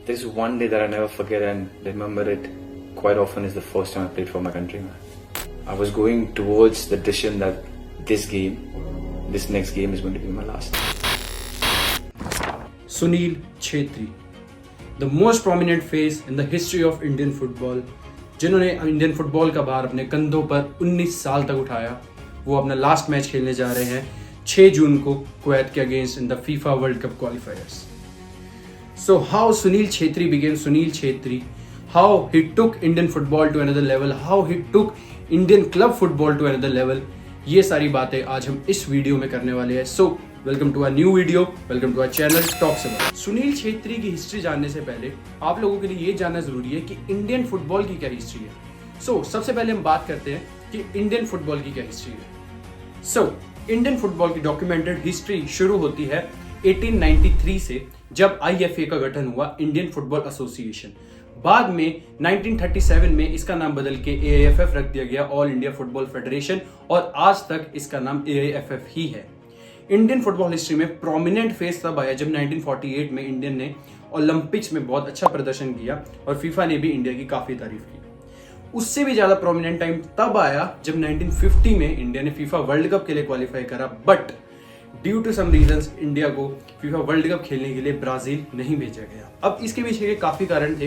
There's one day that I never forget and remember it quite often is the first time I played for my country, man. I was going towards the decision that this next game is going to be my last. Sunil Chhetri, the most prominent face in the history of Indian football, जिन्होंने Indian football का भार अपने कंधों पर 19 साल तक उठाया, वो अपना लास्ट मैच खेलने जा रहे हैं 6 जून को कुवैत के against in the FIFA World cup क्वालिफायर्स. So how Sunil Chhetri became Sunil Chhetri, how he took Indian football to another level, how he took Indian club football to another level, ये सारी बातें आज हम इस video में करने वाले हैं. So welcome to a new video, welcome to a channel talks about. Sunil Chhetri की हिस्ट्री जानने से पहले आप लोगों के लिए ये जानना जरूरी है कि इंडियन फुटबॉल की क्या हिस्ट्री है. सो सबसे पहले हम बात करते हैं कि इंडियन फुटबॉल की क्या हिस्ट्री है. सो इंडियन फुटबॉल की डॉक्यूमेंटेड हिस्ट्री शुरू होती है 1893 से, जब IFA का गठन हुआ, इंडियन फुटबॉल एसोसिएशन. बाद में 1937 में इसका नाम बदल के AIFF रख दिया गया, ऑल इंडिया फुटबॉल फेडरेशन, और आज तक इसका नाम AIFF ही है. इंडियन फुटबॉल हिस्ट्री में प्रोमिनेंट फेज तब आया जब 1948 में इंडियन ने ओलंपिक्स में बहुत अच्छा प्रदर्शन किया और फीफा ने भी इंडिया की काफी तारीफ की. उससे भी ज्यादा प्रोमिनेंट टाइम तब आया जब 1950 में इंडिया ने फीफा वर्ल्ड कप के लिए क्वालिफाई करा, but due to some reasons India को फीफा वर्ल्ड कप खेलने के लिए ब्राजील नहीं भेजा गया. अब इसके पीछे के काफी कारण थे,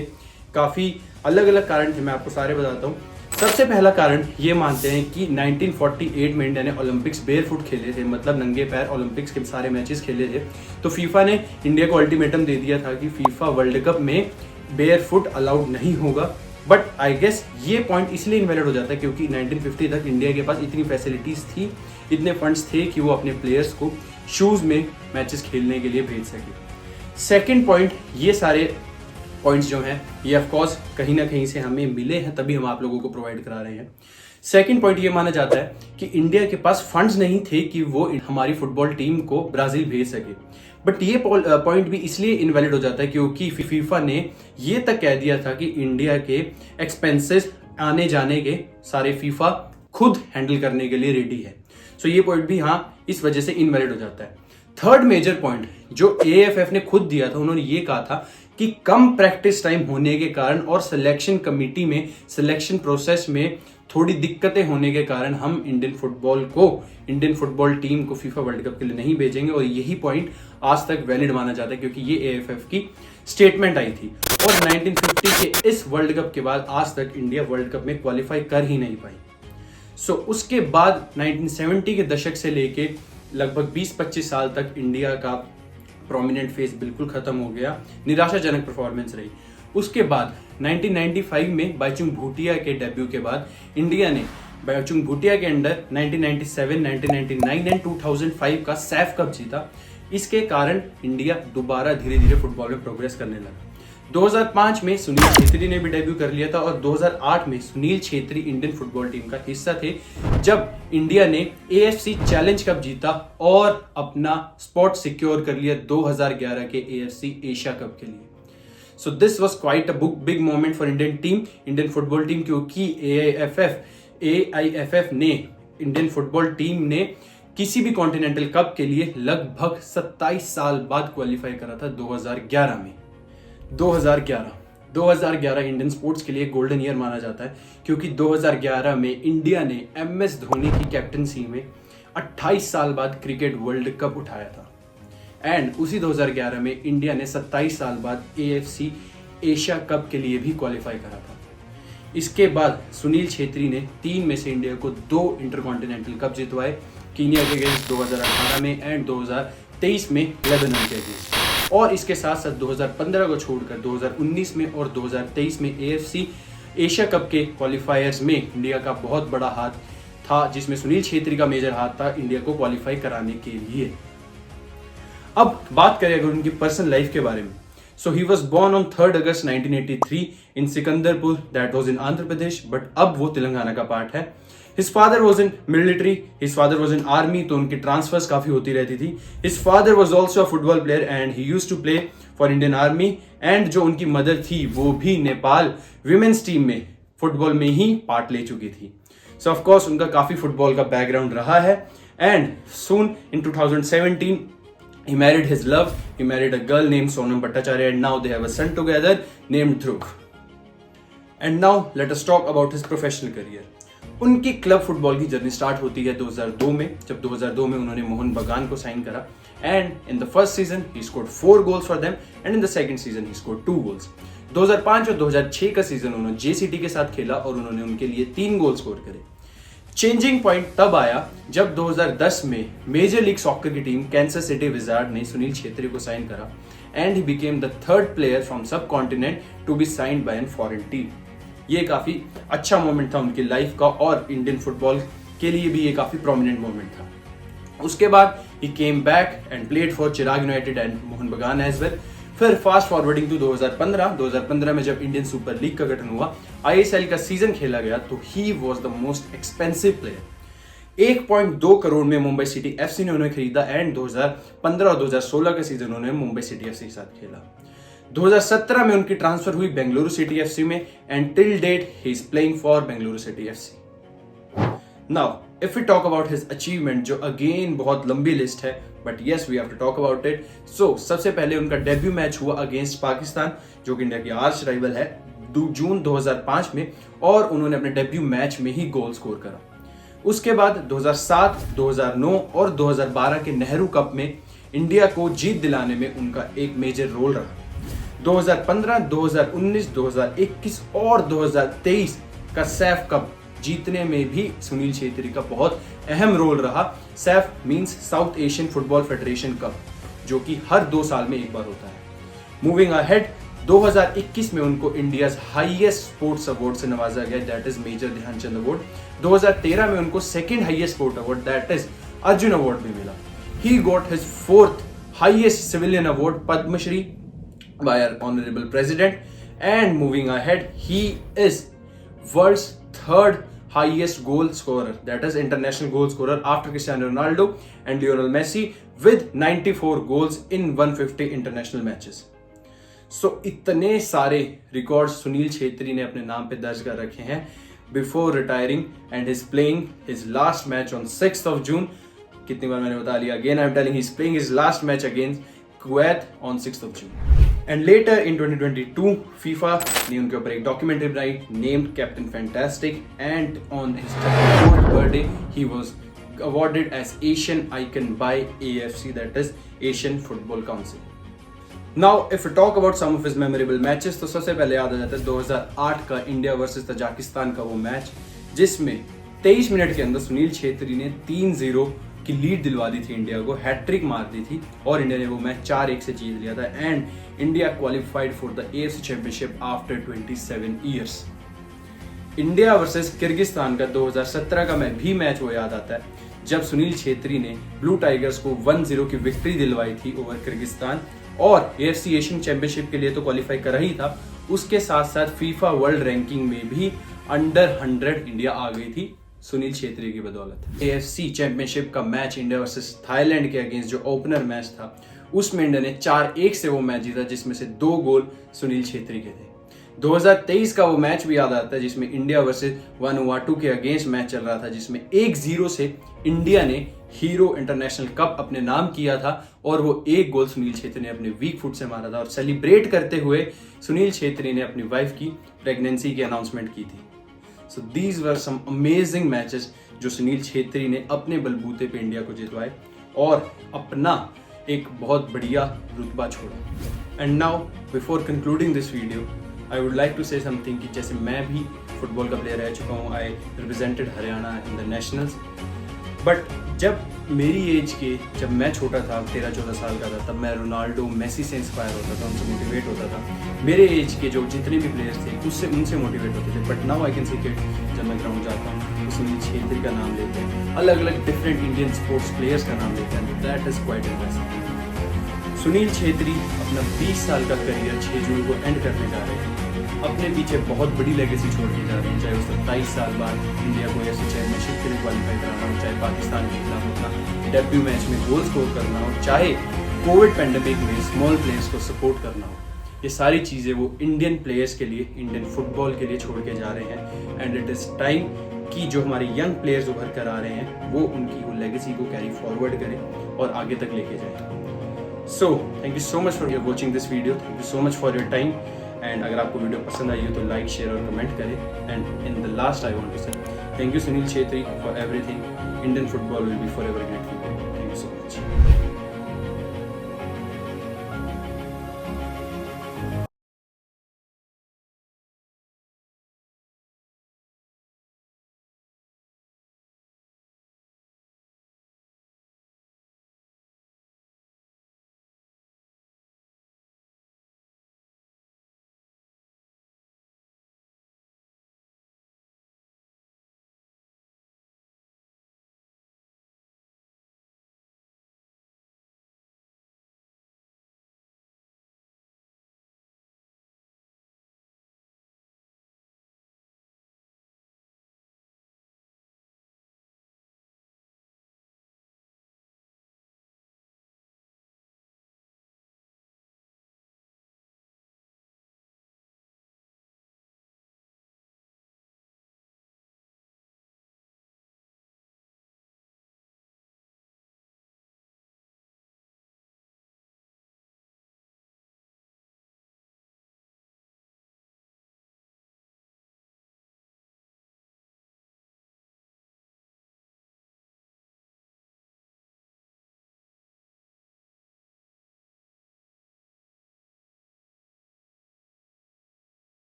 काफी अलग अलग कारण थे, मैं आपको सारे बताता हूँ. सबसे पहला कारण ये मानते हैं कि 1948 में इंडिया ने ओलंपिक्स बेयरफुट खेले थे, मतलब नंगे पैर ओलंपिक्स के सारे मैचेस खेले थे. तो फीफा ने इंडिया को अल्टीमेटम दे दिया था कि फीफा वर्ल्ड कप में बेयरफुट अलाउड नहीं होगा. बट आई गेस ये पॉइंट इसलिए इनवैलिड हो जाता है क्योंकि 1950 तक इंडिया के पास इतनी फैसिलिटीज थी, इतने फंड्स थे कि वो अपने प्लेयर्स को शूज में मैचेस खेलने के लिए भेज सके. सेकेंड पॉइंट, ये सारे पॉइंट्स जो हैं ये ऑफ कोर्स कहीं ना कहीं से हमें मिले हैं, तभी हम आप लोगों को प्रोवाइड करा रहे हैं. सेकंड पॉइंट ये माना जाता है कि इंडिया के पास फंड्स नहीं थे कि वो हमारी फुटबॉल टीम को ब्राजील भेज सके. बट ये पॉइंट भी इसलिए इनवैलिड हो जाता है क्योंकि फीफा ने ये तक कह दिया था कि इंडिया के एक्सपेंसेस आने जाने के सारे फीफा खुद हैंडल करने के लिए रेडी है. सो ये पॉइंट भी हाँ इस वजह से इनवैलिड हो जाता है. थर्ड मेजर पॉइंट जो AIFF ने खुद दिया था, उन्होंने ये कहा था कि कम प्रैक्टिस टाइम होने के कारण और सिलेक्शन कमेटी में सिलेक्शन प्रोसेस में थोड़ी दिक्कतें होने के कारण हम इंडियन फुटबॉल टीम को फीफा वर्ल्ड कप के लिए नहीं भेजेंगे. और यही पॉइंट आज तक वैलिड माना जाता है क्योंकि ये AIFF की स्टेटमेंट आई थी. और 1950 के इस वर्ल्ड कप के बाद आज तक इंडिया वर्ल्ड कप में क्वालिफाई कर ही नहीं पाई. सो उसके बाद 1970 के दशक से लेके लगभग 20-25 साल तक इंडिया का प्रोमिनेंट फेस बिल्कुल खत्म हो गया, निराशाजनक परफॉर्मेंस रही. उसके बाद 1995 में बाईचुंग भूटिया के डेब्यू के बाद इंडिया ने बाईचुंग भूटिया के अंडर 1997, 1999 एंड 2005 का सैफ कप जीता. इसके कारण इंडिया दोबारा धीरे धीरे फुटबॉल में प्रोग्रेस करने लगा. 2005 में सुनील छेत्री ने भी डेब्यू कर लिया था और 2008 में Sunil Chhetri Indian football team का हिस्सा थे जब इंडिया ने AFC चैलेंज कप जीता और अपना स्पॉट सिक्योर कर लिया 2011 के AFC एशिया कप के लिए. So this was quite a big moment for Indian football team क्योंकि AIFF ने इंडियन फुटबॉल टीम ने किसी भी कॉन्टिनेंटल कप के लिए लगभग 27 साल बाद क्वालिफाई करा था 2011 में. 2011 इंडियन स्पोर्ट्स के लिए गोल्डन ईयर माना जाता है क्योंकि 2011 में इंडिया ने MS धोनी की कैप्टनसी में 28 साल बाद क्रिकेट वर्ल्ड कप उठाया था. एंड उसी 2011 में इंडिया ने 27 साल बाद AFC एशिया कप के लिए भी क्वालिफाई करा था. इसके बाद सुनील छेत्री ने 3 में से इंडिया को 2 इंटरकॉन्टिनेंटल कप जितवाए, कीनिया के अगेंस्ट 2018 में एंड 2023 में लेबनान के अगेंस्ट. और इसके साथ साथ 2015 को छोड़कर 2019 में और 2023 में AFC एशिया कप के क्वालिफायर्स में इंडिया का बहुत बड़ा हाथ था, जिसमें सुनील छेत्री का मेजर हाथ था इंडिया को क्वालिफाई कराने के लिए. अब बात करें अगर उनकी पर्सनल लाइफ के बारे में. So he was born on 3 August 1983 in Sikandarpur, that was in Andhra Pradesh, but अब वो तेलंगाना का पार्ट है. His father was in military, his father was in army, तो उनकी ट्रांसफर्स काफी होती रहती थी. His father was also a football player and he used to play for Indian Army. And जो उनकी मदर थी वो भी नेपाल विमेन्स टीम में फुटबॉल में ही पार्ट ले चुकी थी. सो ऑफ कोर्स उनका काफी फुटबॉल का बैकग्राउंड रहा है. And soon in 2017 He married his love. He married a girl named Sonam Bhattacharya, and now they have a son together named Dhruv. And now let us talk about his professional career. उनकी club football की journey start होती है 2002 में, जब 2002 में उन्होंने मोहन बगान को साइन करा. And in the first season he scored 4 goals for them, and in the second season he scored 2 goals. 2005 और 2006 का सीजन उन्होंने जेसीटी के साथ खेला और उन्होंने उनके लिए 3 गोल स्कोर करे. चेंजिंग पॉइंट तब आया जब 2010 में मेजर लीग सॉकर की टीम कैंसस सिटी विजार्ड ने सुनील छेत्री को साइन करा, and he became the third player from subcontinent to be signed by an foreign team. ये काफी अच्छा मोमेंट था उनकी लाइफ का, और इंडियन फुटबॉल के लिए भी ये काफी प्रोमिनेंट मोमेंट था. उसके बाद he came back and played for Chirag United and Mohun Bagan as well. फिर फास्ट फॉरवर्डिंग टू 2015 में जब इंडियन सुपर लीग का गठन हुआ, आईएसएल का सीजन खेला गया, तो he was the most expensive player. 1.2 crore में मुंबई सिटी एफसी ने उन्हें खरीदा, एंड 2015 और 2016 का सीजन उन्होंने मुंबई सिटी एफसी के साथ खेला. 2017 में उनकी ट्रांसफर हुई बेंगलुरु सिटी एफसी में, and till date he is playing for Bengaluru City FC. Now if we talk about his achievement, जो अगेन बहुत लंबी लिस्ट है, but yes we have to talk about it. So सबसे पहले उनका डेब्यू मैच हुआ against Pakistan, जो कि इंडिया की आर्च राइवल है, जून 2005 में, और उन्होंने अपने डेब्यू मैच में ही गोल स्कोर करा. उसके बाद 2007, 2009 और 2012 के नेहरू कप में इंडिया को जीत दिलाने में उनका एक मेजर रोल रहा. 2015, 2019, 2021 और 2023 का सैफ कप जीतने में भी सुनील छेत्री का बहुत अहम रोल रहा. Saif means south Asian football federation cup, जो कि हर 2 साल में एक बार होता है. मूविंग अहेड, 2021 में उनको इंडियाज हाईएस्ट स्पोर्ट्स अवार्ड से नवाजा गया, that is major Dhyan Chand award. 2013 में उनको second highest sport award, that is Arjuna award भी मिला. He got his 4th highest civilian award, Padma Shri, by our honorable president. And moving ahead, he is world's 3rd highest goal scorer, that is international goal scorer, after Cristiano Ronaldo and Lionel Messi, with 94 goals in 150 international matches. So इतने सारे records Sunil Chhetri ने अपने नाम पे दर्ज कर रखे हैं before retiring, and is playing his last match on 6th of June. कितनी बार मैंने बता लिया, again I am telling, he is playing his last match against Kuwait on 6th of June. And later in 2022 FIFA ने उनके ऊपर एक documentary बनाई named captain fantastic, and on his 34th birthday he was awarded as Asian icon by AFC, that is Asian football council. Now if you talk about some of his memorable matches, तो सबसे पहले याद आ जाता है 2008 का India versus Tajikistan का वो match, जिसमें 23 मिनट के अंदर सुनील छेत्री ने 3-0 की लीड दिलवा दी थी इंडिया को, हैट्रिक मार दी थी, और इंडिया ने वो मैच 4-1 से जीत लिया था, and India qualified for the AFC championship after 27 years. India versus Kyrgyzstan का 2017 का भी मैच वो याद आता है, जब सुनील छेत्री ने ब्लू टाइगर्स को 1-0 की विक्ट्री दिलवाई थी ओवर किर्गिस्तान, और AFC एशियन चैंपियनशिप के लिए तो क्वालिफाई करा ही था, उसके साथ साथ फीफा वर्ल्ड रैंकिंग में भी अंडर 100 इंडिया आ गई थी सुनील छेत्री की बदौलत. AFC चैंपियनशिप का मैच इंडिया वर्सेस थाईलैंड के अगेंस्ट जो ओपनर मैच था, उसमें इंडिया ने 4-1 से वो मैच जीता, जिसमें से 2 गोल सुनील छेत्री के थे. 2023 का वो मैच भी याद आता है, जिसमें इंडिया वर्सेस वानुआटू के अगेंस्ट मैच चल रहा था, जिसमें 1-0 से इंडिया ने हीरो इंटरनेशनल कप अपने नाम किया था, और वो 1 गोल सुनील छेत्री ने अपने वीक फुट से मारा था. और सेलिब्रेट करते हुए सुनील छेत्री ने अपनी वाइफ की प्रेगनेंसी की अनाउंसमेंट की थी. So these were some amazing matches जो सुनील छेत्री ने अपने बलबूते पे इंडिया को जितवाए और अपना एक बहुत बढ़िया रुतबा छोड़ा. And now before concluding this video I would like to say something कि जैसे मैं भी फुटबॉल का प्लेयर रह चुका हूँ, I represented Haryana in the nationals, but जब मैं छोटा था, 13-14 साल का था, तब मैं रोनाल्डो, मेसी से इंस्पायर होता था, उनसे मोटिवेट होता था. मेरे एज के जो जितने भी प्लेयर्स थे उनसे मोटिवेट होते थे. But now I can see it, जब मैं ग्राउंड जाता हूँ तो सुनील छेत्री का नाम लेते हैं, अलग अलग डिफरेंट इंडियन स्पोर्ट्स प्लेयर्स का नाम लेते हैं. That is quite interesting. Sunil Chhetri अपना 20 साल का करियर 6 जून को एंड करने जा रहे हैं. अपने पीछे बहुत बड़ी लेगेसी छोड़ के जा रहे हैं, चाहे उसका 27 साल बाद इंडिया को AFC चैंपियनशिप के लिए क्वालिफाई कराना हो, चाहे पाकिस्तान के खिलाफ अपना डेब्यू मैच में गोल स्कोर करना हो, चाहे कोविड पैंडेमिक में स्मॉल प्लेयर्स को सपोर्ट करना हो. ये सारी चीज़ें वो इंडियन प्लेयर्स के लिए, इंडियन फुटबॉल के लिए छोड़ के जा रहे हैं. एंड इट इज़ टाइम कि जो हमारे यंग प्लेयर्स उभर कर आ रहे हैं वो उनकी वो लेगेसी को कैरी फॉरवर्ड करें और आगे तक लेके जाएं. So thank you so much for watching this video, thank you so much for your time. And अगर आपको वीडियो पसंद आई हो तो लाइक, शेयर और कमेंट करें। And in the last I want to say thank you Sunil Chhetri for everything. Indian football will be forever grateful.